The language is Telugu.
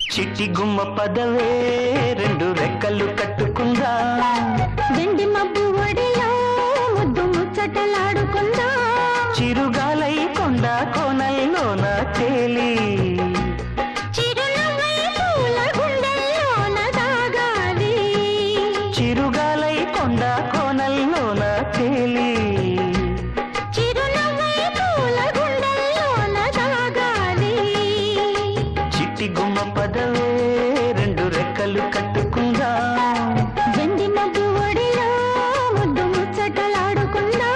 చిట్టి గుమ్మ పదవే రెండు రెక్కలు కట్టుకుందా వెండి మబ్బు ఒడిలో ముద్దు ముచ్చటలాడుకుందా చిరుగాలై కొండ కోనల్లోన తేలి చిరునవ్వై పూల గుండెల్లోన దాగాలి చిరుగాలై కొండ కోనల్లోన తేలి చిరునవ్వై పూల గుండెల్లోన దాగాలి చిట్టి గుమ్మ పదవే రెండు రెక్కలు కట్టుకుందా వెండి మబ్బు ఒడిలో ముద్దు ముచ్చటలాడుకుందా